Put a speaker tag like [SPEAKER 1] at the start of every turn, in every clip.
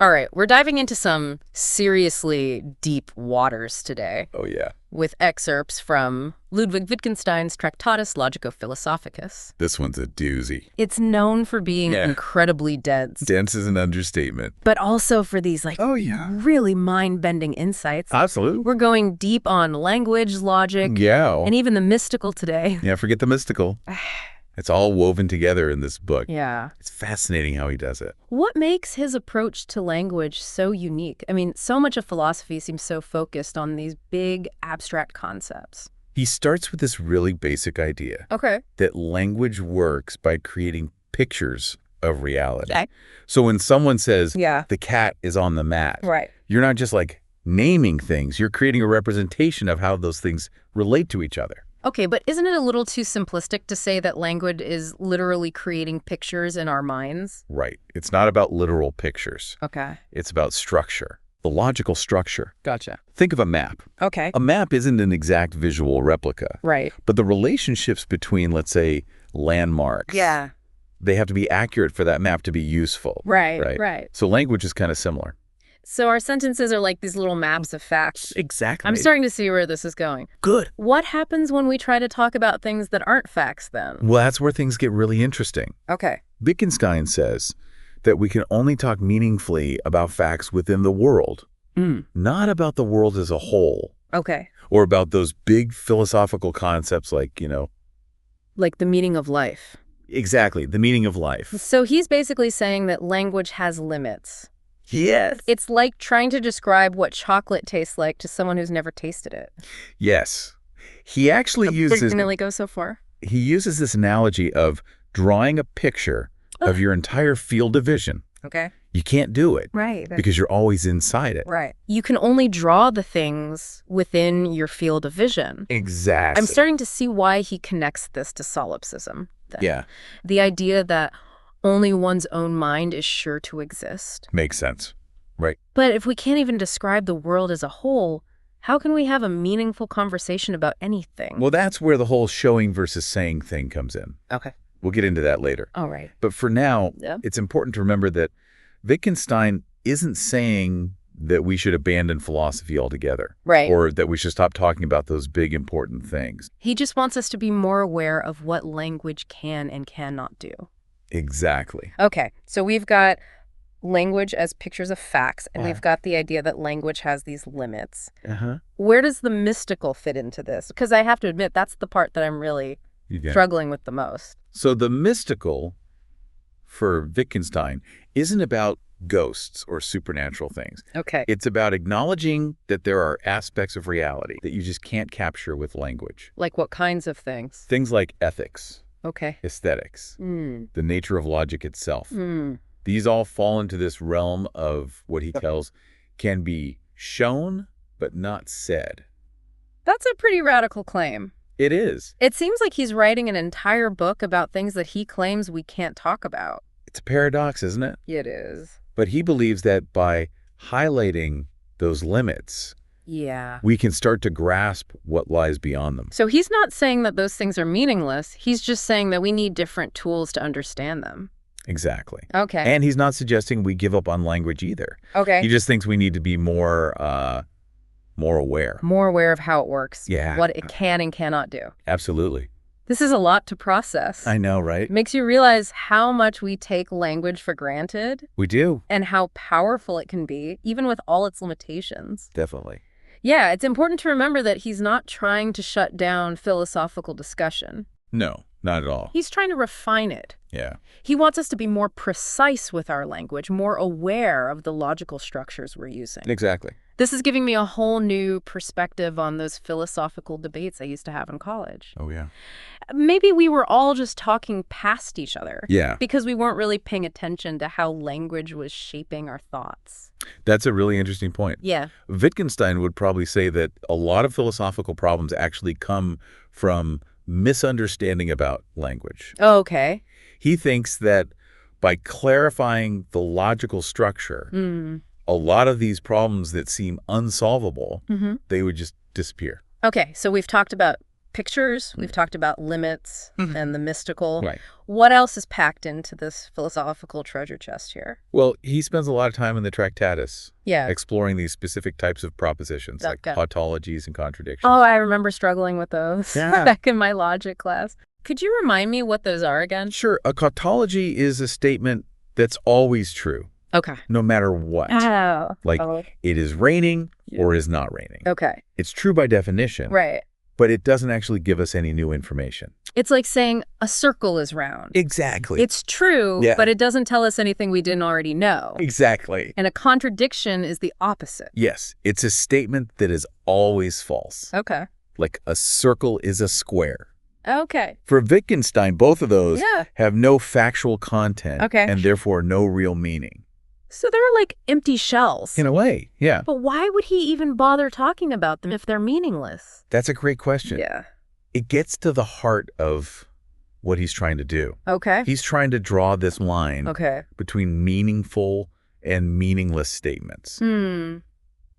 [SPEAKER 1] All right, we're diving into some seriously deep waters today.
[SPEAKER 2] Oh, yeah.
[SPEAKER 1] With excerpts from Ludwig Wittgenstein's Tractatus Logico-Philosophicus.
[SPEAKER 2] This one's a doozy.
[SPEAKER 1] It's known for being incredibly dense.
[SPEAKER 2] Dense is an understatement.
[SPEAKER 1] But also for these, really mind-bending insights.
[SPEAKER 2] Absolutely.
[SPEAKER 1] We're going deep on language, logic, and even the mystical today.
[SPEAKER 2] Yeah, forget the mystical. It's all woven together in this book.
[SPEAKER 1] Yeah.
[SPEAKER 2] It's fascinating how he does it.
[SPEAKER 1] What makes his approach to language so unique? I mean, so much of philosophy seems so focused on these big, abstract concepts.
[SPEAKER 2] He starts with this really basic idea.
[SPEAKER 1] Okay.
[SPEAKER 2] That language works by creating pictures of reality.
[SPEAKER 1] Okay.
[SPEAKER 2] So when someone says,
[SPEAKER 1] Yeah.
[SPEAKER 2] the cat is on the mat,
[SPEAKER 1] Right.
[SPEAKER 2] you're not just naming things. You're creating a representation of how those things relate to each other.
[SPEAKER 1] Okay, but isn't it a little too simplistic to say that language is literally creating pictures in our minds?
[SPEAKER 2] Right. It's not about literal pictures.
[SPEAKER 1] Okay.
[SPEAKER 2] It's about structure, the logical structure.
[SPEAKER 1] Gotcha.
[SPEAKER 2] Think of a map.
[SPEAKER 1] Okay.
[SPEAKER 2] A map isn't an exact visual replica.
[SPEAKER 1] Right.
[SPEAKER 2] But the relationships between, let's say, landmarks, they have to be accurate for that map to be useful.
[SPEAKER 1] Right.
[SPEAKER 2] So language is kind of similar.
[SPEAKER 1] So our sentences are like these little maps of facts.
[SPEAKER 2] Exactly.
[SPEAKER 1] I'm starting to see where this is going.
[SPEAKER 2] Good.
[SPEAKER 1] What happens when we try to talk about things that aren't facts then?
[SPEAKER 2] Well, that's where things get really interesting.
[SPEAKER 1] Okay.
[SPEAKER 2] Wittgenstein says that we can only talk meaningfully about facts within the world, not about the world as a whole.
[SPEAKER 1] Okay.
[SPEAKER 2] Or about those big philosophical concepts like
[SPEAKER 1] the meaning of life.
[SPEAKER 2] Exactly, the meaning of life.
[SPEAKER 1] So he's basically saying that language has limits.
[SPEAKER 2] Yes.
[SPEAKER 1] It's like trying to describe what chocolate tastes like to someone who's never tasted it.
[SPEAKER 2] Yes. He actually
[SPEAKER 1] Definitely go so far.
[SPEAKER 2] He uses this analogy of drawing a picture of your entire field of vision.
[SPEAKER 1] Okay.
[SPEAKER 2] You can't do it.
[SPEAKER 1] Right.
[SPEAKER 2] Because you're always inside it.
[SPEAKER 1] Right. You can only draw the things within your field of vision.
[SPEAKER 2] Exactly.
[SPEAKER 1] I'm starting to see why he connects this to solipsism. Then.
[SPEAKER 2] Yeah.
[SPEAKER 1] The idea that only one's own mind is sure to exist.
[SPEAKER 2] Makes sense. Right.
[SPEAKER 1] But if we can't even describe the world as a whole, how can we have a meaningful conversation about anything?
[SPEAKER 2] Well, that's where the whole showing versus saying thing comes in.
[SPEAKER 1] Okay.
[SPEAKER 2] We'll get into that later.
[SPEAKER 1] All right.
[SPEAKER 2] But for now, it's important to remember that Wittgenstein isn't saying that we should abandon philosophy altogether.
[SPEAKER 1] Right.
[SPEAKER 2] Or that we should stop talking about those big, important things.
[SPEAKER 1] He just wants us to be more aware of what language can and cannot do.
[SPEAKER 2] Exactly.
[SPEAKER 1] Okay, so we've got language as pictures of facts, and we've got the idea that language has these limits. Where does the mystical fit into this? Because I have to admit, that's the part that I'm really struggling with the most.
[SPEAKER 2] So the mystical, for Wittgenstein, isn't about ghosts or supernatural things.
[SPEAKER 1] Okay.
[SPEAKER 2] It's about acknowledging that there are aspects of reality that you just can't capture with language.
[SPEAKER 1] Like what kinds of things?
[SPEAKER 2] Things like ethics.
[SPEAKER 1] Okay.
[SPEAKER 2] Aesthetics, the nature of logic itself. These all fall into this realm of what he tells can be shown but not said.
[SPEAKER 1] That's a pretty radical claim.
[SPEAKER 2] It is.
[SPEAKER 1] It seems like he's writing an entire book about things that he claims we can't talk about.
[SPEAKER 2] It's a paradox, isn't it?
[SPEAKER 1] It is.
[SPEAKER 2] But he believes that by highlighting those limits, we can start to grasp what lies beyond them.
[SPEAKER 1] So he's not saying that those things are meaningless. He's just saying that we need different tools to understand them.
[SPEAKER 2] Exactly.
[SPEAKER 1] Okay.
[SPEAKER 2] And he's not suggesting we give up on language either.
[SPEAKER 1] Okay.
[SPEAKER 2] He just thinks we need to be more aware.
[SPEAKER 1] More aware of how it works.
[SPEAKER 2] Yeah.
[SPEAKER 1] What it can and cannot do.
[SPEAKER 2] Absolutely.
[SPEAKER 1] This is a lot to process.
[SPEAKER 2] I know, right?
[SPEAKER 1] It makes you realize how much we take language for granted.
[SPEAKER 2] We do.
[SPEAKER 1] And how powerful it can be, even with all its limitations.
[SPEAKER 2] Definitely.
[SPEAKER 1] Yeah, it's important to remember that he's not trying to shut down philosophical discussion.
[SPEAKER 2] No, not at all.
[SPEAKER 1] He's trying to refine it.
[SPEAKER 2] Yeah.
[SPEAKER 1] He wants us to be more precise with our language, more aware of the logical structures we're using.
[SPEAKER 2] Exactly.
[SPEAKER 1] This is giving me a whole new perspective on those philosophical debates I used to have in college.
[SPEAKER 2] Oh, yeah.
[SPEAKER 1] Maybe we were all just talking past each other.
[SPEAKER 2] Yeah.
[SPEAKER 1] Because we weren't really paying attention to how language was shaping our thoughts.
[SPEAKER 2] That's a really interesting point.
[SPEAKER 1] Yeah.
[SPEAKER 2] Wittgenstein would probably say that a lot of philosophical problems actually come from misunderstanding about language.
[SPEAKER 1] Oh, okay.
[SPEAKER 2] He thinks that by clarifying the logical structure, a lot of these problems that seem unsolvable, they would just disappear.
[SPEAKER 1] Okay, so we've talked about pictures. We've talked about limits and the mystical.
[SPEAKER 2] Right.
[SPEAKER 1] What else is packed into this philosophical treasure chest here?
[SPEAKER 2] Well, he spends a lot of time in the Tractatus
[SPEAKER 1] Yeah.
[SPEAKER 2] exploring these specific types of propositions like tautologies and contradictions.
[SPEAKER 1] Oh, I remember struggling with those back in my logic class. Could you remind me what those are again?
[SPEAKER 2] Sure. A tautology is a statement that's always true.
[SPEAKER 1] Okay.
[SPEAKER 2] No matter what.
[SPEAKER 1] Oh.
[SPEAKER 2] Like, it is raining or is not raining.
[SPEAKER 1] Okay.
[SPEAKER 2] It's true by definition.
[SPEAKER 1] Right.
[SPEAKER 2] But it doesn't actually give us any new information.
[SPEAKER 1] It's like saying a circle is round.
[SPEAKER 2] Exactly.
[SPEAKER 1] It's true, but it doesn't tell us anything we didn't already know.
[SPEAKER 2] Exactly.
[SPEAKER 1] And a contradiction is the opposite.
[SPEAKER 2] Yes. It's a statement that is always false.
[SPEAKER 1] Okay.
[SPEAKER 2] Like a circle is a square.
[SPEAKER 1] Okay.
[SPEAKER 2] For Wittgenstein, both of those have no factual content and therefore no real meaning.
[SPEAKER 1] So they're like empty shells.
[SPEAKER 2] In a way, yeah.
[SPEAKER 1] But why would he even bother talking about them if they're meaningless?
[SPEAKER 2] That's a great question.
[SPEAKER 1] Yeah.
[SPEAKER 2] It gets to the heart of what he's trying to do.
[SPEAKER 1] Okay.
[SPEAKER 2] He's trying to draw this line between meaningful and meaningless statements. And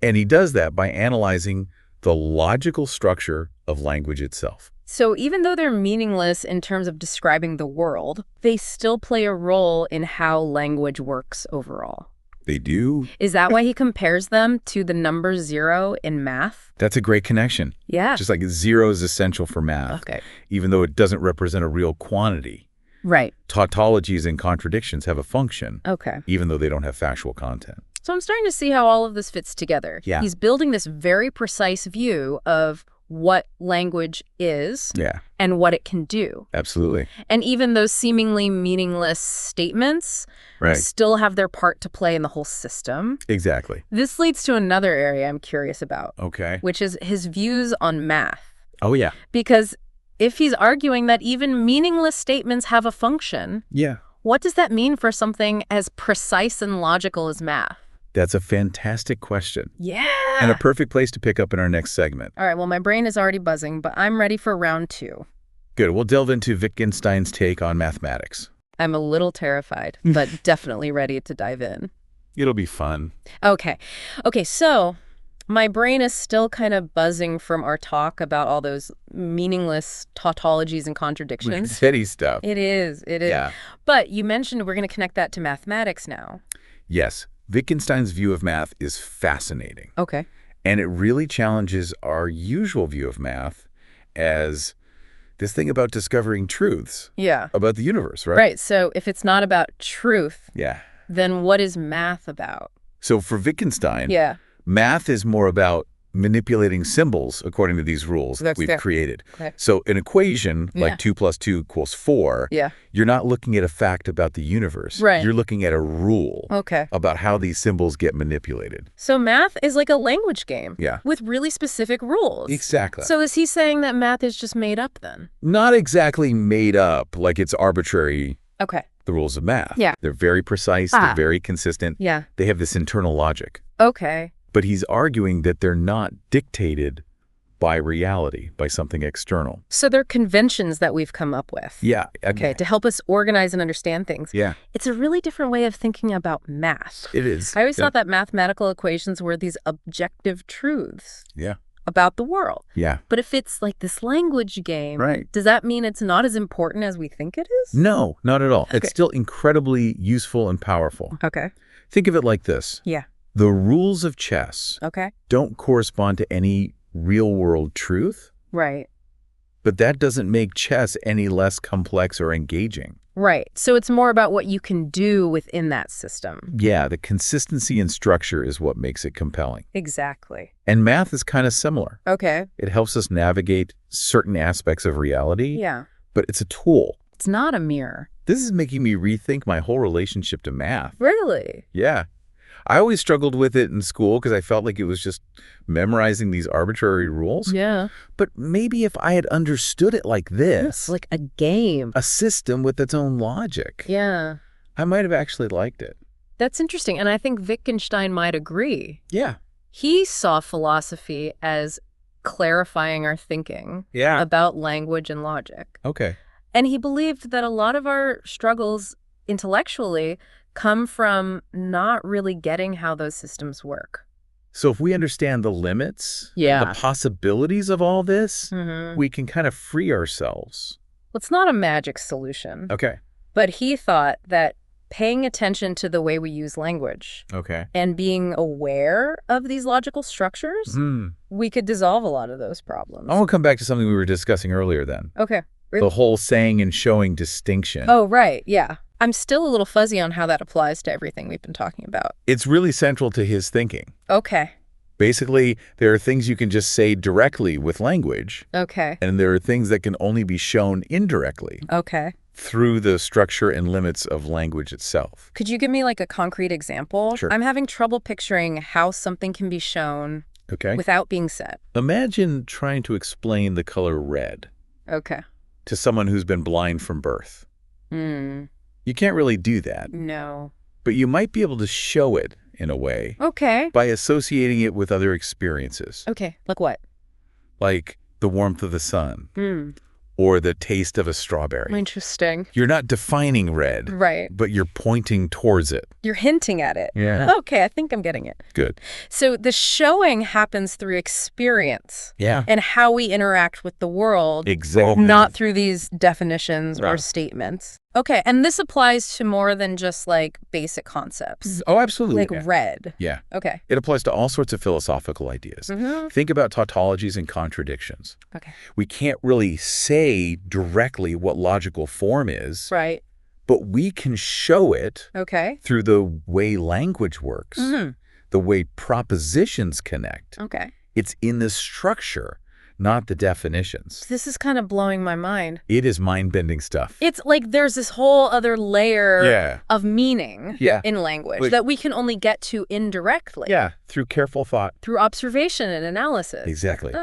[SPEAKER 2] he does that by analyzing the logical structure of language itself.
[SPEAKER 1] So even though they're meaningless in terms of describing the world, they still play a role in how language works overall.
[SPEAKER 2] They do.
[SPEAKER 1] Is that why he compares them to the number 0 in math?
[SPEAKER 2] That's a great connection.
[SPEAKER 1] Yeah.
[SPEAKER 2] Just like 0 is essential for math, even though it doesn't represent a real quantity.
[SPEAKER 1] Right.
[SPEAKER 2] Tautologies and contradictions have a function, even though they don't have factual content.
[SPEAKER 1] So I'm starting to see how all of this fits together.
[SPEAKER 2] Yeah.
[SPEAKER 1] He's building this very precise view of what language is and what it can do.
[SPEAKER 2] Absolutely.
[SPEAKER 1] And even those seemingly meaningless statements still have their part to play in the whole system.
[SPEAKER 2] Exactly.
[SPEAKER 1] This leads to another area I'm curious about, which is his views on math.
[SPEAKER 2] Oh, yeah.
[SPEAKER 1] Because if he's arguing that even meaningless statements have a function, what does that mean for something as precise and logical as math?
[SPEAKER 2] That's a fantastic question.
[SPEAKER 1] Yeah.
[SPEAKER 2] And a perfect place to pick up in our next segment.
[SPEAKER 1] All right, well, my brain is already buzzing, but I'm ready for round 2.
[SPEAKER 2] Good. We'll delve into Wittgenstein's take on mathematics.
[SPEAKER 1] I'm a little terrified, but definitely ready to dive in.
[SPEAKER 2] It'll be fun.
[SPEAKER 1] Okay, so my brain is still kind of buzzing from our talk about all those meaningless tautologies and contradictions.
[SPEAKER 2] Heady stuff.
[SPEAKER 1] It is.
[SPEAKER 2] Yeah.
[SPEAKER 1] But you mentioned we're going to connect that to mathematics now.
[SPEAKER 2] Yes. Wittgenstein's view of math is fascinating.
[SPEAKER 1] Okay.
[SPEAKER 2] And it really challenges our usual view of math as this thing about discovering truths about the universe, right?
[SPEAKER 1] Right. So if it's not about truth, then what is math about?
[SPEAKER 2] So for Wittgenstein, math is more about manipulating symbols according to these rules that we've created. So an equation like 2 + 2 = 4, you're not looking at a fact about the universe.
[SPEAKER 1] Right.
[SPEAKER 2] You're looking at a rule about how these symbols get manipulated.
[SPEAKER 1] So math is like a language game with really specific rules.
[SPEAKER 2] Exactly.
[SPEAKER 1] So is he saying that math is just made up then?
[SPEAKER 2] Not exactly made up, like it's arbitrary. The rules of math. They're very precise. They're very consistent. They have this internal logic. But he's arguing that they're not dictated by reality, by something external.
[SPEAKER 1] So they're conventions that we've come up with.
[SPEAKER 2] Yeah.
[SPEAKER 1] Okay, to help us organize and understand things.
[SPEAKER 2] Yeah.
[SPEAKER 1] It's a really different way of thinking about math.
[SPEAKER 2] It is.
[SPEAKER 1] I always thought that mathematical equations were these objective truths about the world.
[SPEAKER 2] Yeah.
[SPEAKER 1] But if it's like this language game, does that mean it's not as important as we think it is?
[SPEAKER 2] No, not at all. It's still incredibly useful and powerful. Think of it like this. The rules of chess don't correspond to any real-world truth. But that doesn't make chess any less complex or engaging.
[SPEAKER 1] So it's more about what you can do within that system.
[SPEAKER 2] Yeah, the consistency and structure is what makes it compelling.
[SPEAKER 1] Exactly.
[SPEAKER 2] And math is kind of similar.
[SPEAKER 1] It
[SPEAKER 2] helps us navigate certain aspects of reality. But it's a tool.
[SPEAKER 1] It's not a mirror.
[SPEAKER 2] This is making me rethink my whole relationship to math.
[SPEAKER 1] Really?
[SPEAKER 2] Yeah. I always struggled with it in school because I felt like it was just memorizing these arbitrary rules. But maybe if I had understood it like this.
[SPEAKER 1] It's like a game.
[SPEAKER 2] A system with its own logic. I might have actually liked it.
[SPEAKER 1] That's interesting. And I think Wittgenstein might agree.
[SPEAKER 2] Yeah.
[SPEAKER 1] He saw philosophy as clarifying our thinking about language and logic. And he believed that a lot of our struggles intellectually come from not really getting how those systems work.
[SPEAKER 2] So if we understand the limits, the possibilities of all this, we can kind of free ourselves.
[SPEAKER 1] Well, it's not a magic solution.
[SPEAKER 2] Okay.
[SPEAKER 1] But he thought that paying attention to the way we use language and being aware of these logical structures, we could dissolve a lot of those problems.
[SPEAKER 2] I want to come back to something we were discussing earlier then.
[SPEAKER 1] Okay.
[SPEAKER 2] The whole saying and showing distinction.
[SPEAKER 1] Oh, right. Yeah. I'm still a little fuzzy on how that applies to everything we've been talking about.
[SPEAKER 2] It's really central to his thinking.
[SPEAKER 1] Okay.
[SPEAKER 2] Basically, there are things you can just say directly with language.
[SPEAKER 1] Okay.
[SPEAKER 2] And there are things that can only be shown indirectly.
[SPEAKER 1] Okay.
[SPEAKER 2] Through the structure and limits of language itself.
[SPEAKER 1] Could you give me like a concrete example?
[SPEAKER 2] Sure.
[SPEAKER 1] I'm having trouble picturing how something can be shown without being said.
[SPEAKER 2] Imagine trying to explain the color red to someone who's been blind from birth. You can't really do that.
[SPEAKER 1] No.
[SPEAKER 2] But you might be able to show it in a way. By associating it with other experiences.
[SPEAKER 1] Like what?
[SPEAKER 2] Like the warmth of the sun. Or the taste of a strawberry.
[SPEAKER 1] Interesting.
[SPEAKER 2] You're not defining red.
[SPEAKER 1] Right.
[SPEAKER 2] But you're pointing towards it.
[SPEAKER 1] You're hinting at it.
[SPEAKER 2] Yeah.
[SPEAKER 1] Okay, I think I'm getting it.
[SPEAKER 2] Good.
[SPEAKER 1] So the showing happens through experience.
[SPEAKER 2] Yeah.
[SPEAKER 1] And how we interact with the world.
[SPEAKER 2] Exactly.
[SPEAKER 1] Not through these definitions or statements. Okay, and this applies to more than just like basic concepts.
[SPEAKER 2] Oh, absolutely.
[SPEAKER 1] Like red.
[SPEAKER 2] Yeah.
[SPEAKER 1] Okay.
[SPEAKER 2] It applies to all sorts of philosophical ideas. Think about tautologies and contradictions. We can't really say directly what logical form is.
[SPEAKER 1] Right.
[SPEAKER 2] But we can show it through the way language works, the way propositions connect. It's in the structure, not the definitions.
[SPEAKER 1] This is kind of blowing my mind.
[SPEAKER 2] It is mind-bending stuff.
[SPEAKER 1] It's like there's this whole other layer of meaning in language that we can only get to indirectly.
[SPEAKER 2] Yeah, through careful thought.
[SPEAKER 1] Through observation and analysis.
[SPEAKER 2] Exactly.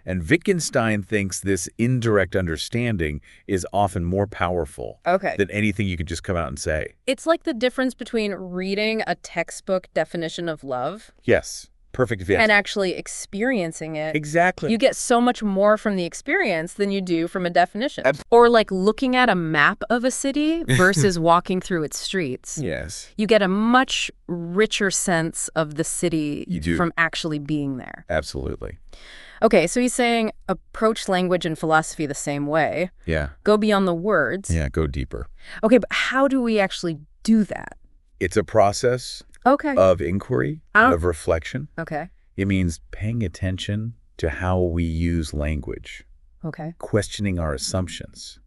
[SPEAKER 2] And Wittgenstein thinks this indirect understanding is often more powerful than anything you can just come out and say.
[SPEAKER 1] It's like the difference between reading a textbook definition of love.
[SPEAKER 2] Yes. Perfect. Yes.
[SPEAKER 1] And actually experiencing it.
[SPEAKER 2] Exactly.
[SPEAKER 1] You get so much more from the experience than you do from a definition. Or like looking at a map of a city versus walking through its streets.
[SPEAKER 2] Yes.
[SPEAKER 1] You get a much richer sense of the city from actually being there.
[SPEAKER 2] Absolutely.
[SPEAKER 1] Okay, so he's saying approach language and philosophy the same way.
[SPEAKER 2] Yeah.
[SPEAKER 1] Go beyond the words.
[SPEAKER 2] Yeah, go deeper.
[SPEAKER 1] Okay, but how do we actually do that?
[SPEAKER 2] It's a process of inquiry, of reflection. It means paying attention to how we use language. Questioning our assumptions.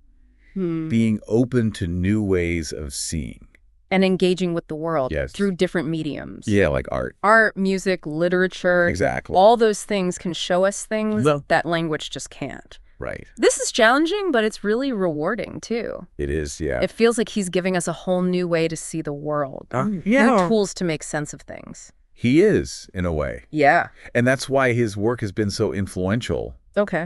[SPEAKER 2] Being open to new ways of seeing.
[SPEAKER 1] And engaging with the world through different mediums.
[SPEAKER 2] Yeah, like art.
[SPEAKER 1] Art, music, literature.
[SPEAKER 2] Exactly.
[SPEAKER 1] All those things can show us things that language just can't.
[SPEAKER 2] Right.
[SPEAKER 1] This is challenging, but it's really rewarding, too.
[SPEAKER 2] It is, yeah.
[SPEAKER 1] It feels like he's giving us a whole new way to see the world. New tools to make sense of things.
[SPEAKER 2] He is, in a way.
[SPEAKER 1] Yeah.
[SPEAKER 2] And that's why his work has been so influential.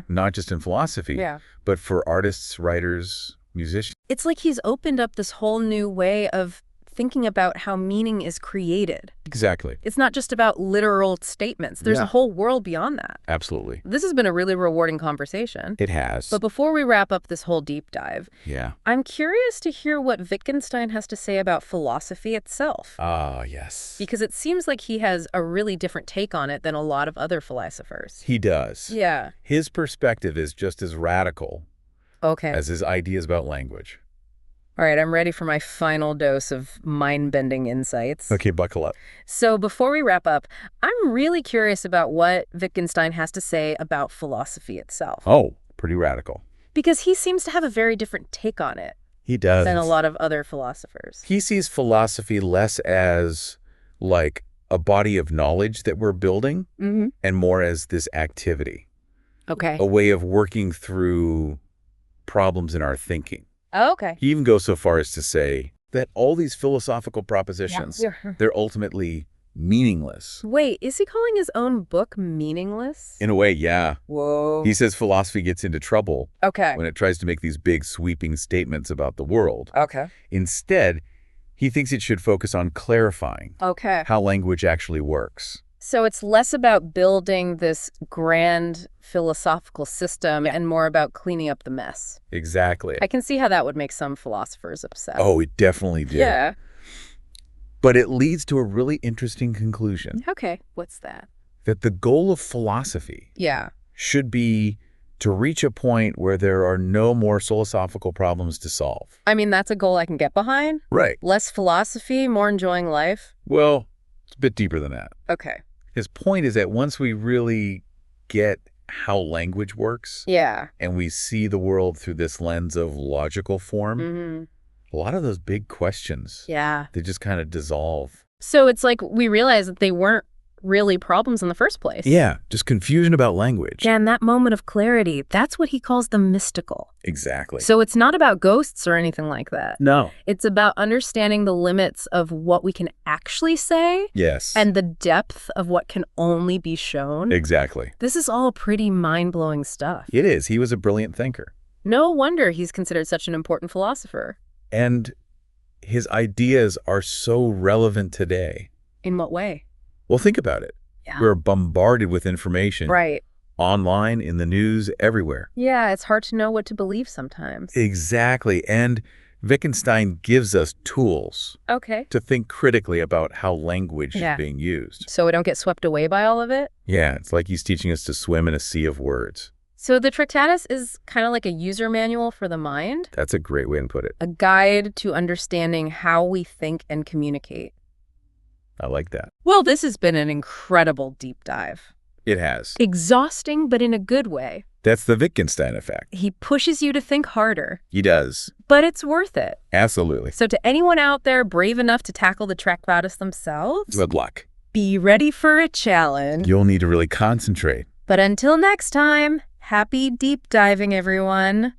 [SPEAKER 2] Not just in philosophy, but for artists, writers, musicians.
[SPEAKER 1] It's like he's opened up this whole new way of thinking about how meaning is created.
[SPEAKER 2] Exactly.
[SPEAKER 1] It's not just about literal statements. There's a whole world beyond that.
[SPEAKER 2] Absolutely.
[SPEAKER 1] This has been a really rewarding conversation.
[SPEAKER 2] It has.
[SPEAKER 1] But before we wrap up this whole deep dive, I'm curious to hear what Wittgenstein has to say about philosophy itself.
[SPEAKER 2] Yes.
[SPEAKER 1] Because it seems like he has a really different take on it than a lot of other philosophers.
[SPEAKER 2] He does.
[SPEAKER 1] Yeah.
[SPEAKER 2] His perspective is just as radical as his ideas about language.
[SPEAKER 1] All right, I'm ready for my final dose of mind-bending insights.
[SPEAKER 2] Okay, buckle up.
[SPEAKER 1] So before we wrap up, I'm really curious about what Wittgenstein has to say about philosophy itself.
[SPEAKER 2] Oh, pretty radical.
[SPEAKER 1] Because he seems to have a very different take on it.
[SPEAKER 2] He does.
[SPEAKER 1] Than a lot of other philosophers.
[SPEAKER 2] He sees philosophy less as like a body of knowledge that we're building and more as this activity. A way of working through problems in our thinking. He even goes so far as to say that all these philosophical propositions, they're ultimately meaningless.
[SPEAKER 1] Wait, is he calling his own book meaningless?
[SPEAKER 2] In a way, yeah.
[SPEAKER 1] Whoa.
[SPEAKER 2] He says philosophy gets into trouble when it tries to make these big sweeping statements about the world. Instead, he thinks it should focus on clarifying how language actually works.
[SPEAKER 1] So it's less about building this grand philosophical system and more about cleaning up the mess.
[SPEAKER 2] Exactly.
[SPEAKER 1] I can see how that would make some philosophers upset.
[SPEAKER 2] Oh, it definitely did.
[SPEAKER 1] Yeah.
[SPEAKER 2] But it leads to a really interesting conclusion.
[SPEAKER 1] Okay, what's that?
[SPEAKER 2] that the goal of philosophy should be to reach a point where there are no more philosophical problems to solve.
[SPEAKER 1] I mean, that's a goal I can get behind.
[SPEAKER 2] Right.
[SPEAKER 1] Less philosophy, more enjoying life.
[SPEAKER 2] Well, it's a bit deeper than that.
[SPEAKER 1] Okay.
[SPEAKER 2] His point is that once we really get how language works, and we see the world through this lens of logical form, a lot of those big questions, they just kind of dissolve.
[SPEAKER 1] So it's like we realize that they weren't really problems in the first place.
[SPEAKER 2] Yeah, just confusion about language.
[SPEAKER 1] Yeah, and that moment of clarity, that's what he calls the mystical.
[SPEAKER 2] Exactly.
[SPEAKER 1] So it's not about ghosts or anything like that.
[SPEAKER 2] No.
[SPEAKER 1] It's about understanding the limits of what we can actually say.
[SPEAKER 2] Yes.
[SPEAKER 1] And the depth of what can only be shown.
[SPEAKER 2] Exactly.
[SPEAKER 1] This is all pretty mind-blowing stuff.
[SPEAKER 2] It is. He was a brilliant thinker.
[SPEAKER 1] No wonder he's considered such an important philosopher.
[SPEAKER 2] And his ideas are so relevant today.
[SPEAKER 1] In what way?
[SPEAKER 2] Well, think about it. Yeah. We're bombarded with information.
[SPEAKER 1] Right.
[SPEAKER 2] Online, in the news, everywhere.
[SPEAKER 1] Yeah, it's hard to know what to believe sometimes.
[SPEAKER 2] Exactly. And Wittgenstein gives us tools to think critically about how language is being used.
[SPEAKER 1] So we don't get swept away by all of it?
[SPEAKER 2] Yeah, it's like he's teaching us to swim in a sea of words.
[SPEAKER 1] So the Tractatus is kind of like a user manual for the mind?
[SPEAKER 2] That's a great way to put it.
[SPEAKER 1] A guide to understanding how we think and communicate.
[SPEAKER 2] I like that.
[SPEAKER 1] Well, this has been an incredible deep dive.
[SPEAKER 2] It has.
[SPEAKER 1] Exhausting, but in a good way.
[SPEAKER 2] That's the Wittgenstein effect.
[SPEAKER 1] He pushes you to think harder.
[SPEAKER 2] He does.
[SPEAKER 1] But it's worth it.
[SPEAKER 2] Absolutely.
[SPEAKER 1] So to anyone out there brave enough to tackle the Tractatus themselves,
[SPEAKER 2] good luck.
[SPEAKER 1] Be ready for a challenge.
[SPEAKER 2] You'll need to really concentrate.
[SPEAKER 1] But until next time, happy deep diving, everyone.